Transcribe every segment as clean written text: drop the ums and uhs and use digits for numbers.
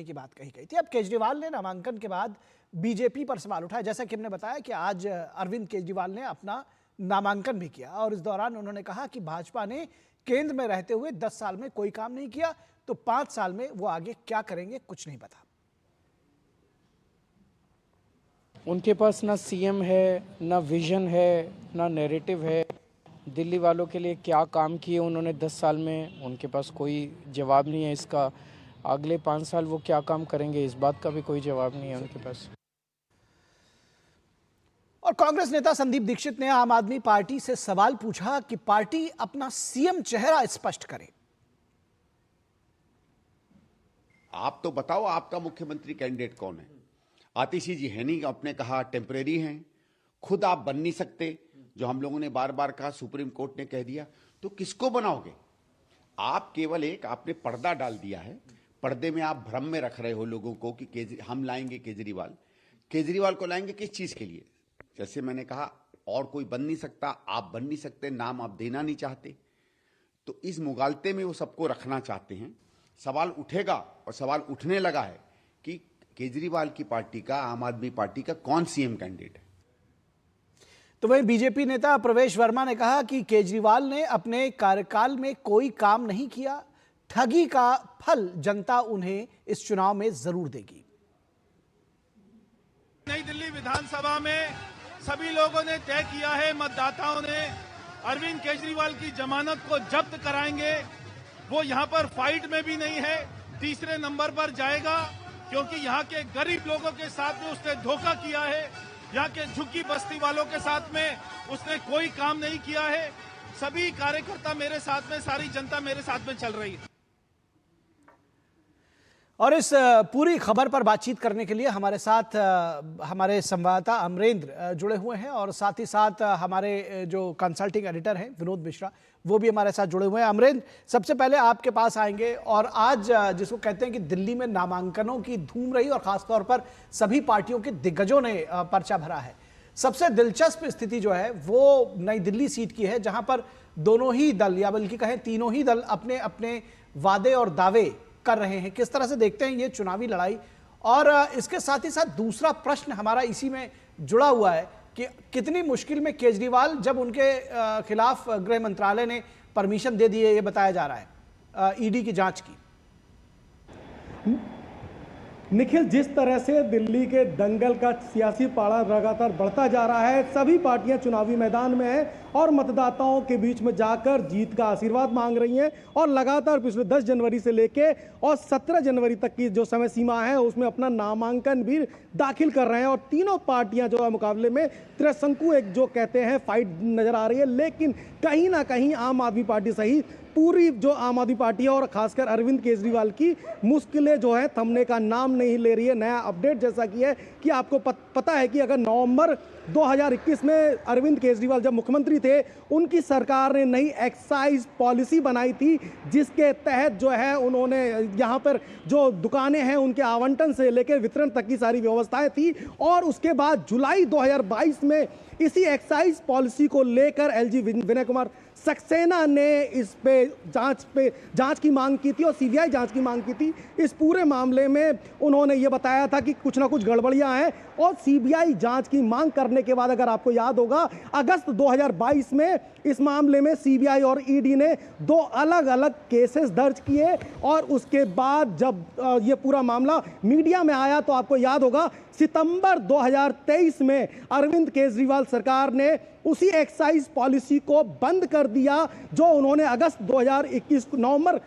की बात कही गई थी। अब केजरीवाल ने नामांकन के बाद बीजेपी पर सवाल उठाया। जैसा कि हमने बताया कि आज अरविंद केजरीवाल ने अपना नामांकन भी किया और इस दौरान उन्होंने कहा कि भाजपा ने केंद्र में रहते हुए 10 साल में कोई काम नहीं किया, तो 5 साल में वो आगे क्या करेंगे कुछ नहीं पता। उनके पास ना सीएम है, ना विजन है, ना नैरेटिव है। दिल्ली वालों के लिए क्या काम किए उन्होंने 10 साल में, उनके पास कोई जवाब नहीं है इसका। अगले 5 साल वो क्या काम करेंगे इस बात का भी कोई जवाब नहीं है उनके पास। और कांग्रेस नेता संदीप दीक्षित ने आम आदमी पार्टी से सवाल पूछा कि पार्टी अपना सीएम चेहरा स्पष्ट करे। आप तो बताओ आपका मुख्यमंत्री कैंडिडेट कौन है? आतिशी जी है नहीं, आपने कहा टेम्परेरी हैं, खुद आप बन नहीं सकते, जो हम लोगों ने बार बार कहा, सुप्रीम कोर्ट ने कह दिया, तो किसको बनाओगे? आप केवल एक आपने पर्दा डाल दिया है, पर्दे में आप भ्रम में रख रहे हो लोगों को कि हम लाएंगे केजरीवाल को लाएंगे किस चीज के लिए? जैसे मैंने कहा और कोई बन नहीं सकता, आप बन नहीं सकते, नाम आप देना नहीं चाहते, तो इस मुगालते में वो सबको रखना चाहते हैं। सवाल उठेगा और सवाल उठने लगा है कि केजरीवाल की पार्टी का, आम आदमी पार्टी का कौन सीएम कैंडिडेट है। तो वहीं बीजेपी नेता प्रवेश वर्मा ने कहा कि केजरीवाल ने अपने कार्यकाल में कोई काम नहीं किया, ठगी का फल जनता उन्हें इस चुनाव में जरूर देगी। नई दिल्ली विधानसभा में सभी लोगों ने तय किया है, मतदाताओं ने अरविंद केजरीवाल की जमानत को जब्त कराएंगे। वो यहां पर फाइट में भी नहीं है, तीसरे नंबर पर जाएगा, क्योंकि यहां के गरीब लोगों के साथ में उसने धोखा किया है। यहाँ के झुग्गी बस्ती वालों के साथ में उसने कोई काम नहीं किया है। सभी कार्यकर्ता मेरे साथ में, सारी जनता मेरे साथ में चल रही है। और इस पूरी खबर पर बातचीत करने के लिए हमारे साथ हमारे संवाददाता अमरेंद्र जुड़े हुए हैं और साथ ही साथ हमारे जो कंसल्टिंग एडिटर हैं विनोद मिश्रा, वो भी हमारे साथ जुड़े हुए हैं। अमरेंद्र, सबसे पहले आपके पास आएंगे और आज जिसको कहते हैं कि दिल्ली में नामांकनों की धूम रही और खासतौर पर सभी पार्टियों के दिग्गजों ने पर्चा भरा है। सबसे दिलचस्प स्थिति जो है वो नई दिल्ली सीट की है, जहां पर दोनों ही दल या बल्कि कहें तीनों ही दल अपने अपने वादे और दावे कर रहे हैं। किस तरह से देखते हैं ये चुनावी लड़ाई? और इसके साथ ही साथ दूसरा प्रश्न हमारा इसी में जुड़ा हुआ है कि कितनी मुश्किल में केजरीवाल, जब उनके खिलाफ गृह मंत्रालय ने परमिशन दे दी है, ये बताया जा रहा है ईडी की जांच की। निखिल, जिस तरह से दिल्ली के दंगल का सियासी पारा लगातार बढ़ता जा रहा है, सभी पार्टियां चुनावी मैदान में हैं और मतदाताओं के बीच में जाकर जीत का आशीर्वाद मांग रही हैं और लगातार पिछले 10 जनवरी से लेके और 17 जनवरी तक की जो समय सीमा है उसमें अपना नामांकन भी दाखिल कर रहे हैं। और तीनों पार्टियां जो है मुकाबले में त्रिशंकु एक जो कहते हैं फाइट नजर आ रही है, लेकिन कहीं ना कहीं आम आदमी पार्टी सहित पूरी जो आम आदमी पार्टी है और खासकर अरविंद केजरीवाल की मुश्किलें जो है थमने का नाम नहीं ले रही है। नया अपडेट जैसा कि है कि आपको पता है कि अगर नवंबर 2021 में अरविंद केजरीवाल जब मुख्यमंत्री थे, उनकी सरकार ने नई एक्साइज पॉलिसी बनाई थी, जिसके तहत जो है उन्होंने यहाँ पर जो दुकानें हैं उनके आवंटन से लेकर वितरण तक की सारी व्यवस्थाएं थी। और उसके बाद जुलाई 2022 में इसी एक्साइज पॉलिसी को लेकर एलजी विनय कुमार सक्सेना ने इस पे जांच की मांग की थी और सीबीआई जांच की मांग की थी। इस पूरे मामले में उन्होंने ये बताया था कि कुछ ना कुछ गड़बड़ियां हैं और सीबीआई जांच की मांग करने के बाद, अगर आपको याद होगा, अगस्त 2022 में इस मामले में सीबीआई और ईडी ने 2 अलग अलग केसेस दर्ज किए और उसके बाद जब ये पूरा मामला मीडिया में आया तो आपको याद होगा सितंबर 2023 में अरविंद केजरीवाल सरकार ने उसी एक्साइज पॉलिसी को बंद कर दिया जो उन्होंने अगस्त 2021 नवंबर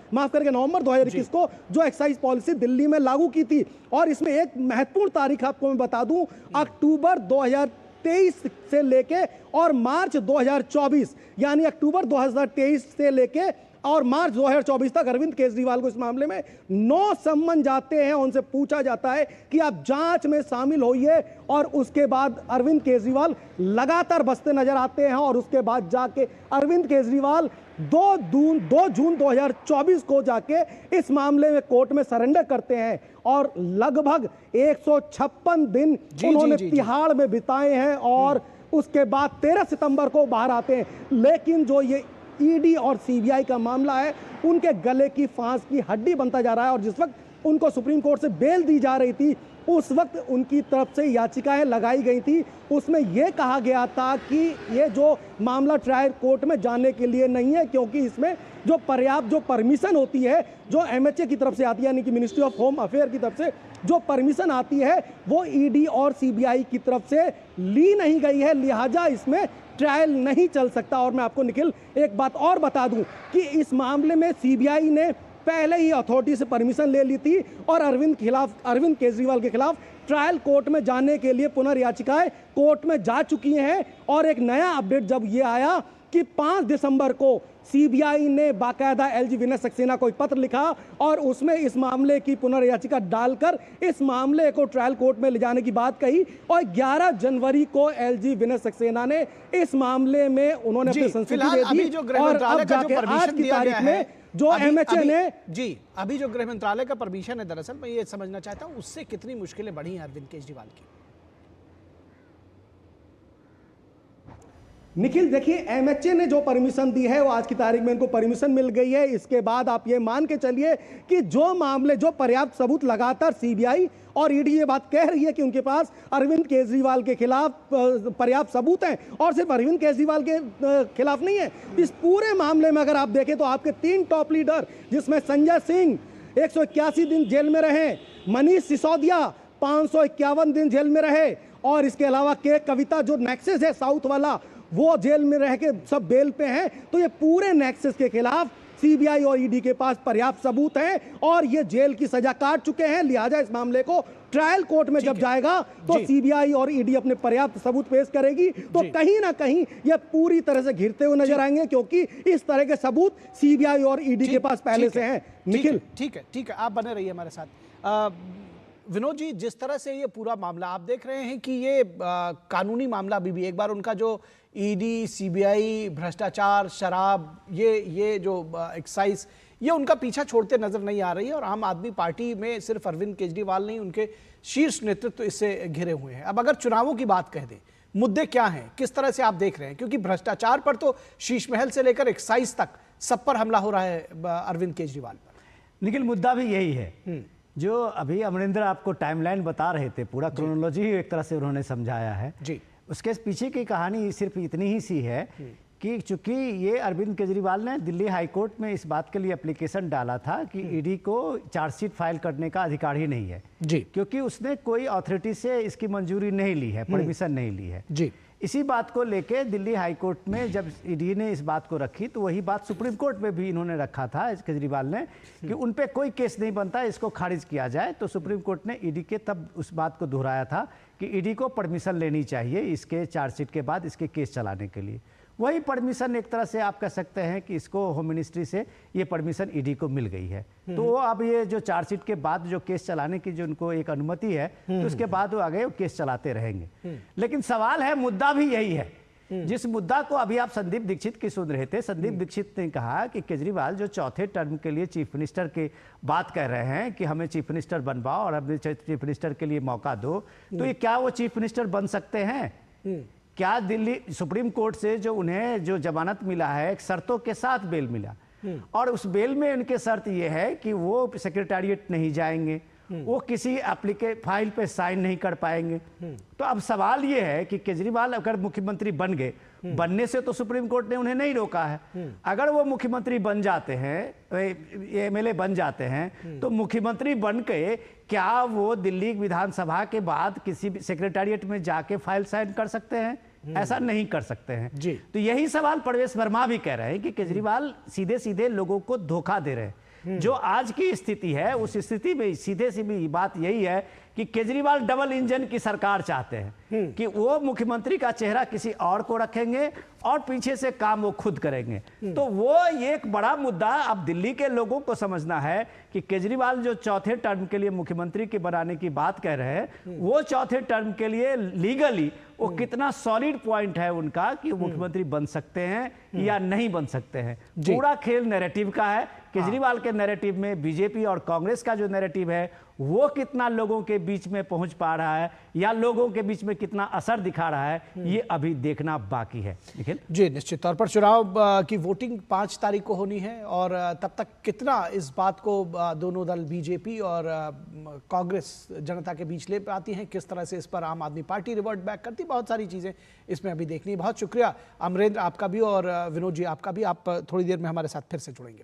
2021 को जो एक्साइज पॉलिसी दिल्ली में लागू की थी। और इसमें एक महत्वपूर्ण तारीख आपको मैं बता दूं, अक्टूबर 2023 से लेके और मार्च 2024, यानी अक्टूबर 2023 से लेके और मार्च 2024 तक अरविंद केजरीवाल को इस मामले में 9 सम्मन जाते हैं। उनसे पूछा जाता है कि आप जांच में शामिल होइए और उसके बाद अरविंद केजरीवाल लगातार बसते नजर आते हैं और उसके बाद जाके अरविंद केजरीवाल 2 जून 2024 को जाके इस मामले में कोर्ट में सरेंडर करते हैं और लगभग 156 दिन उन्होंने तिहाड़ में बिताए हैं और उसके बाद 13 सितंबर को बाहर आते हैं। लेकिन जो ये ईडी और सीबीआई का मामला है, उनके गले की फांस की हड्डी बनता जा रहा है और जिस वक्त उनको सुप्रीम कोर्ट से बेल दी जा रही थी, उस वक्त उनकी तरफ से याचिकाएं लगाई गई थी। उसमें यह कहा गया था कि ये जो मामला ट्रायल कोर्ट में जाने के लिए नहीं है, क्योंकि इसमें जो पर्याप्त जो परमिशन होती है, जो एमएचए की तरफ से आती है, यानी कि मिनिस्ट्री ऑफ होम अफेयर की तरफ से जो परमिशन आती है, वो ईडी और सीबीआई की तरफ से ली नहीं गई है, लिहाजा इसमें ट्रायल नहीं चल सकता। और मैं आपको निखिल एक बात और बता दूं कि इस मामले में सीबीआई ने पहले ही अथॉरिटी से परमिशन ले ली थी और अरविंद केजरीवाल के खिलाफ ट्रायल कोर्ट में जाने के लिए पुनर्याचिकाएं कोर्ट में जा चुकी हैं। और एक नया अपडेट जब ये आया कि 5 दिसंबर को सीबीआई ने बाकायदा एलजी विनय सक्सेना को एक पत्र लिखा और उसमें इस मामले की पुनर्याचिका डालकर इस मामले को ट्रायल कोर्ट में ले जाने की बात कही। और 11 जनवरी को एलजी विनय सक्सेना ने इस मामले में उन्होंने अपनी संस्तुति दे दी और अब जाके आज की तारीख में जो एमएचए ने अभी जो गृह मंत्रालय का परमिशन है, दरअसल मैं ये समझना चाहता हूं उससे कितनी मुश्किलें बढ़ी हैं अरविंद केजरीवाल की। निखिल देखिए, एमएचए ने जो परमिशन दी है वो आज की तारीख में इनको परमिशन मिल गई है। इसके बाद आप ये मान के चलिए कि जो मामले, जो पर्याप्त सबूत लगातार सीबीआई और ईडी ये बात कह रही है कि उनके पास अरविंद केजरीवाल के खिलाफ पर्याप्त सबूत हैं, और सिर्फ अरविंद केजरीवाल के खिलाफ नहीं है, इस पूरे मामले में अगर आप देखें तो आपके 3 टॉप लीडर, जिसमें संजय सिंह 181 दिन जेल में रहे, मनीष सिसोदिया 551 दिन जेल में रहे, और इसके अलावा के कविता जो नेक्सस है साउथ वाला, वो जेल में रह के सब बेल पे हैं। तो ये पूरे नेक्सस के खिलाफ सीबीआई और ईडी के पास पर्याप्त सबूत हैं और ये जेल की सजा काट चुके हैं। लिहाजा इस मामले को ट्रायल कोर्ट में जब जाएगा तो सीबीआई और ईडी अपने पर्याप्त सबूत पेश करेगी, तो कहीं ना कहीं ये पूरी तरह से घिरते हुए नजर आएंगे, क्योंकि इस तरह के सबूत सीबीआई और ईडी के पास पहले से हैं। निखिल, ठीक है, आप बने रहिए हमारे साथ। विनोद जी, जिस तरह से ये पूरा मामला आप देख रहे हैं कि ये कानूनी मामला भी एक बार उनका जो ईडी, सीबीआई, भ्रष्टाचार, शराब, ये जो एक्साइज, ये उनका पीछा छोड़ते नजर नहीं आ रही है। और आम आदमी पार्टी में सिर्फ अरविंद केजरीवाल नहीं, उनके शीर्ष नेतृत्व इससे घिरे हुए हैं। अब अगर चुनावों की बात कह दें, मुद्दे क्या हैं, किस तरह से आप देख रहे हैं? क्योंकि भ्रष्टाचार पर तो शीश महल से लेकर एक्साइज तक सब पर हमला हो रहा है अरविंद केजरीवाल पर। निखिल, मुद्दा भी यही है जो अभी अमरिंदर आपको टाइमलाइन बता रहे थे, पूरा क्रोनोलॉजी ही एक तरह से उन्होंने समझाया है जी। उसके पीछे की कहानी सिर्फ इतनी ही सी है कि चूंकि ये अरविंद केजरीवाल ने दिल्ली हाई कोर्ट में इस बात के लिए एप्लीकेशन डाला था कि ईडी को चार्जशीट फाइल करने का अधिकार ही नहीं है जी, क्योंकि उसने कोई अथॉरिटी से इसकी मंजूरी नहीं ली है, परमिशन नहीं ली है जी। इसी बात को लेके दिल्ली हाई कोर्ट में जब ईडी ने इस बात को रखी, तो वही बात सुप्रीम कोर्ट में भी इन्होंने रखा था केजरीवाल ने कि उन पे कोई केस नहीं बनता, इसको खारिज किया जाए। तो सुप्रीम कोर्ट ने ईडी के तब उस बात को दोहराया था कि ईडी को परमिशन लेनी चाहिए इसके चार्जशीट के बाद इसके केस चलाने के लिए। वही परमिशन एक तरह से आप कह सकते हैं कि इसको होम मिनिस्ट्री से ये परमिशन ईडी को मिल गई है। तो वो अब ये जो चार्जशीट के बाद जो केस चलाने की जो उनको एक अनुमति है, तो उसके बाद वो आगे केस चलाते रहेंगे। लेकिन सवाल है, मुद्दा भी यही है, जिस मुद्दा को अभी आप संदीप दीक्षित की सुन रहे थे। संदीप दीक्षित ने कहा कि केजरीवाल जो चौथे टर्म के लिए चीफ मिनिस्टर की बात कह रहे हैं कि हमें चीफ मिनिस्टर बनवाओ और हमें चीफ मिनिस्टर के लिए मौका दो, तो ये क्या वो चीफ मिनिस्टर बन सकते हैं? क्या दिल्ली सुप्रीम कोर्ट से जो उन्हें जो जमानत मिला है, एक शर्तों के साथ बेल मिला, और उस बेल में उनके शर्त यह है कि वो सेक्रेटेरिएट नहीं जाएंगे, वो किसी फाइल पे साइन नहीं कर पाएंगे। तो अब सवाल ये है कि केजरीवाल अगर मुख्यमंत्री बन गए, बनने से तो सुप्रीम कोर्ट ने उन्हें नहीं रोका है, अगर वो मुख्यमंत्री बन जाते हैं, एमएलए बन जाते हैं, तो मुख्यमंत्री बन के क्या वो दिल्ली विधानसभा के बाद किसी सेक्रेटेरिएट में जाके फाइल साइन कर सकते हैं? ऐसा नहीं कर सकते हैं जी। तो यही सवाल प्रवेश वर्मा भी कह रहे हैं कि केजरीवाल सीधे सीधे लोगों को धोखा दे रहे हैं। जो आज की स्थिति है, उस स्थिति में सीधे सीधी बात यही है कि केजरीवाल डबल इंजन की सरकार चाहते हैं कि वो मुख्यमंत्री का चेहरा किसी और को रखेंगे और पीछे से काम वो खुद करेंगे। तो वो एक बड़ा मुद्दा अब दिल्ली के लोगों को समझना है कि केजरीवाल जो चौथे टर्म के लिए मुख्यमंत्री के बनाने की बात कह रहे हैं, वो चौथे टर्म के लिए लीगली वो कितना सॉलिड पॉइंट है उनका कि मुख्यमंत्री बन सकते हैं या नहीं बन सकते हैं। पूरा खेल नैरेटिव का है केजरीवाल के नैरेटिव में बीजेपी और कांग्रेस का जो नैरेटिव है वो कितना लोगों के बीच में पहुंच पा रहा है या लोगों के बीच में कितना असर दिखा रहा है, ये अभी देखना बाकी है। निखिल जी, निश्चित तौर पर चुनाव की वोटिंग 5 तारीख को होनी है और तब तक कितना इस बात को दोनों दल बीजेपी और कांग्रेस जनता के बीच ले पाती हैं, किस तरह से इस पर आम आदमी पार्टी रिवर्ट बैक करती, बहुत सारी चीजें इसमें अभी देखनी है। बहुत शुक्रिया अमरेंद्र आपका भी और विनोद जी आपका भी। आप थोड़ी देर में हमारे साथ फिर से जुड़ेंगे।